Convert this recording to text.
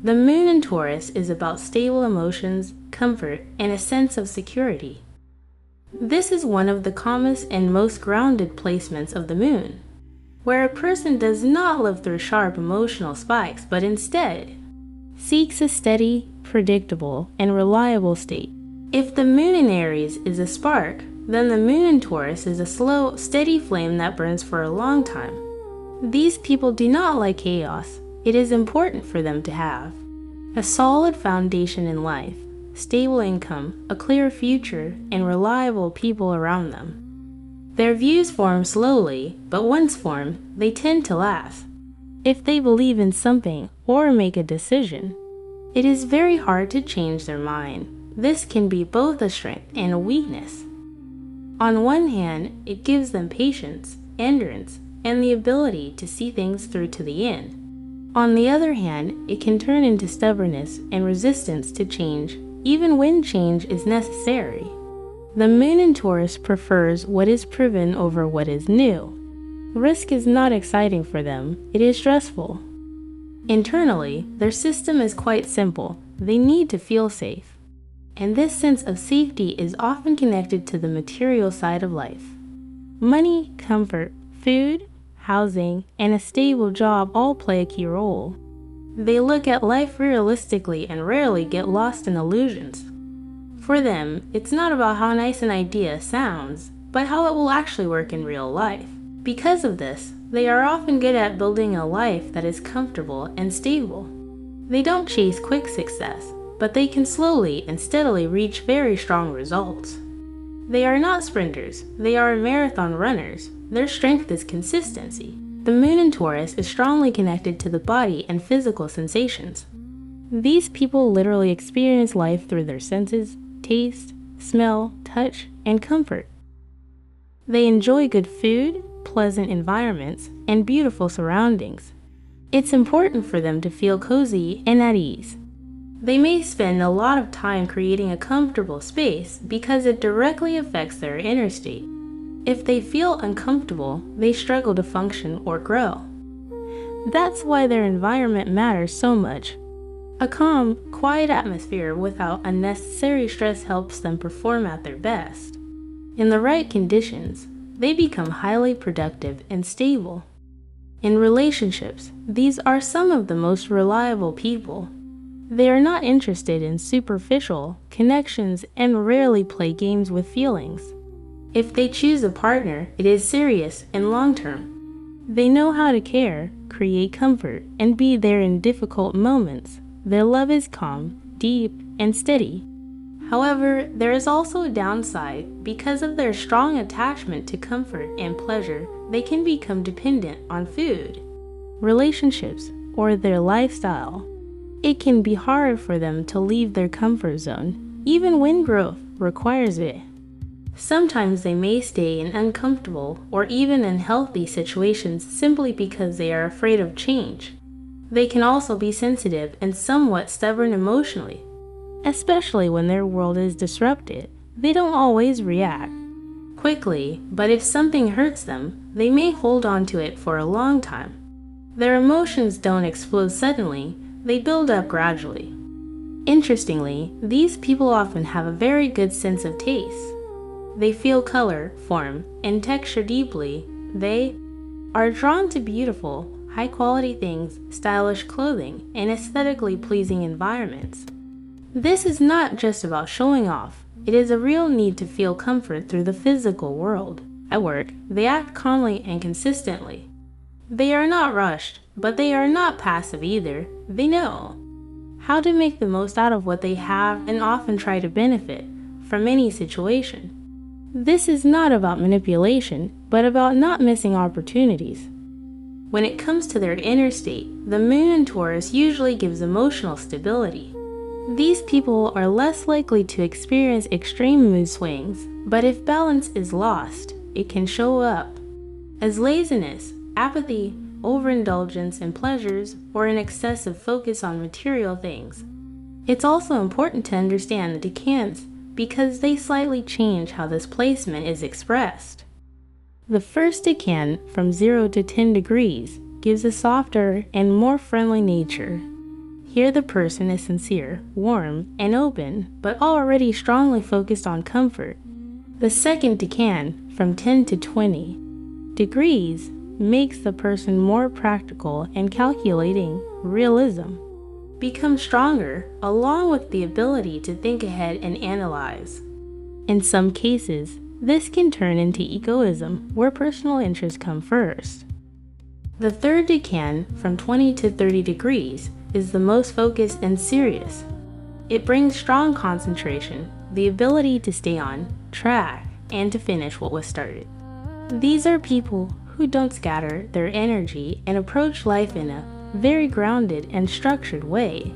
The moon in Taurus is about stable emotions, comfort, and a sense of security. This is one of the calmest and most grounded placements of the moon, where a person does not live through sharp emotional spikes, but instead seeks a steady, predictable, and reliable state. If the moon in Aries is a spark, then the moon in Taurus is a slow, steady flame that burns for a long time. These people do not like chaos. It is important for them to have a solid foundation in life, stable income, a clear future, and reliable people around them. Their views form slowly, but once formed, they tend to last. If they believe in something or make a decision, it is very hard to change their mind. This can be both a strength and a weakness. On one hand, it gives them patience, endurance, and the ability to see things through to the end. On the other hand, it can turn into stubbornness and resistance to change, even when change is necessary. The moon in Taurus prefers what is proven over what is new. Risk is not exciting for them, it is stressful. Internally, their system is quite simple. They need to feel safe. And this sense of safety is often connected to the material side of life. Money, comfort, food, housing, and a stable job all play a key role. They look at life realistically and rarely get lost in illusions. For them, it's not about how nice an idea sounds, but how it will actually work in real life. Because of this, they are often good at building a life that is comfortable and stable. They don't chase quick success, but they can slowly and steadily reach very strong results. They are not sprinters, they are marathon runners. Their strength is consistency. The moon in Taurus is strongly connected to the body and physical sensations. These people literally experience life through their senses, taste, smell, touch, and comfort. They enjoy good food, pleasant environments, and beautiful surroundings. It's important for them to feel cozy and at ease. They may spend a lot of time creating a comfortable space because it directly affects their inner state. If they feel uncomfortable, they struggle to function or grow. That's why their environment matters so much. A calm, quiet atmosphere without unnecessary stress helps them perform at their best. In the right conditions, they become highly productive and stable. In relationships, these are some of the most reliable people. They are not interested in superficial connections and rarely play games with feelings. If they choose a partner, it is serious and long-term. They know how to care, create comfort, and be there in difficult moments. Their love is calm, deep, and steady. However, there is also a downside. Because of their strong attachment to comfort and pleasure, they can become dependent on food, relationships, or their lifestyle. It can be hard for them to leave their comfort zone, even when growth requires it. Sometimes they may stay in uncomfortable or even unhealthy situations simply because they are afraid of change. They can also be sensitive and somewhat stubborn emotionally. Especially when their world is disrupted, they don't always react quickly, but if something hurts them, they may hold on to it for a long time. Their emotions don't explode suddenly, they build up gradually. Interestingly, these people often have a very good sense of taste. They feel color, form, and texture deeply. They are drawn to beautiful, high-quality things, stylish clothing, and aesthetically pleasing environments. This is not just about showing off. It is a real need to feel comfort through the physical world. At work, they act calmly and consistently. They are not rushed, but they are not passive either. They know how to make the most out of what they have and often try to benefit from any situation. This is not about manipulation, but about not missing opportunities. When it comes to their inner state, the moon in Taurus usually gives emotional stability. These people are less likely to experience extreme mood swings, but if balance is lost, it can show up as laziness, apathy, overindulgence in pleasures, or an excessive focus on material things. It's also important to understand the decans because they slightly change how this placement is expressed. The first decan, from 0 to 10 degrees, gives a softer and more friendly nature. Here the person is sincere, warm, and open, but already strongly focused on comfort. The second decan, from 10 to 20 degrees, makes the person more practical and calculating, realism. Becomes stronger, along with the ability to think ahead and analyze. In some cases, this can turn into egoism, where personal interests come first. The third decan, from 20 to 30 degrees, is the most focused and serious. It brings strong concentration, the ability to stay on track, and to finish what was started. These are people who don't scatter their energy and approach life in a very grounded and structured way.